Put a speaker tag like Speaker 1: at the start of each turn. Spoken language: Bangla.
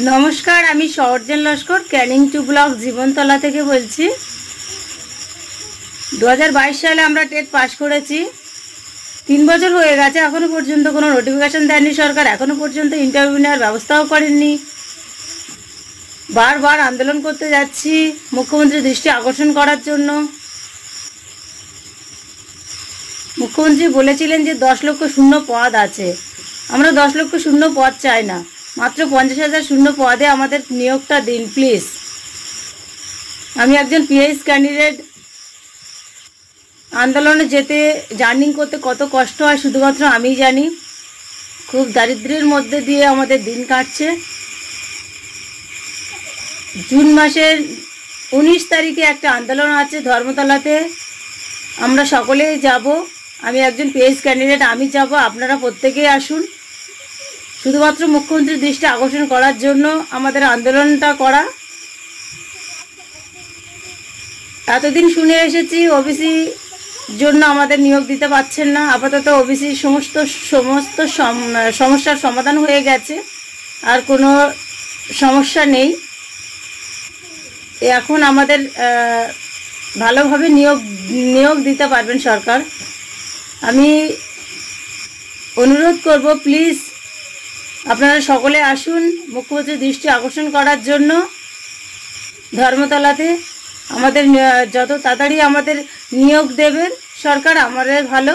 Speaker 1: নমস্কার, আমি সরজন লস্কর ক্যানিং টু ব্লক জীবনতলা থেকে বলছি। 2022 সালে আমরা টেট পাস করেছি। 3 বছর হয়ে গেছে, এখনো পর্যন্ত কোনো নোটিফিকেশন দেয়নি সরকার। এখনো পর্যন্ত ইন্টারভিউ নেওয়ার ব্যবস্থাও করেননি। বারবার আন্দোলন করতে যাচ্ছি মুখ্যমন্ত্রীর দৃষ্টি আকর্ষণ করার জন্য। মুখ্যমন্ত্রী বলেছিলেন যে 10 লক্ষ শূন্য পদ আছে। আমরা 10 লক্ষ শূন্য পদ চাই না, মাত্র 50,000 শূন্য পদে আমাদের নিয়োগটা দিন প্লিজ। আমি একজন পিএইচ ক্যান্ডিডেট। আন্দোলনে যেতে জার্নিং করতে কত কষ্ট হয় শুধুমাত্র আমিই জানি। খুব দারিদ্র্যের মধ্যে দিয়ে আমাদের দিন কাটছে। জুন মাসের 19 তারিখে একটা আন্দোলন আছে ধর্মতলাতে, আমরা সকলেই যাব। আমি একজন পিএইচ ক্যান্ডিডেট, আমি যাব, আপনারা প্রত্যেকেই আসুন। শুধুমাত্র মুখ্যমন্ত্রীর দৃষ্টি আকর্ষণ করার জন্য আমাদের আন্দোলনটা করা। এতদিন শুনে এসেছি ওবিসি জন্য আমাদের নিয়োগ দিতে পারছেন না। আপাতত ওবিসি সমস্ত সমস্যার সমাধান হয়ে গেছে, আর কোনো সমস্যা নেই। এখন আমাদের ভালোভাবে নিয়োগ দিতে পারবেন সরকার। আমি অনুরোধ করব প্লিজ আপনারা সকলে আসুন মুখ্যমন্ত্রীর দৃষ্টি আকর্ষণ করার জন্য ধর্মতলাতে। আমাদের যত তাড়াতাড়ি আমাদের নিয়োগ দেবেন সরকার, আমাদের ভালো।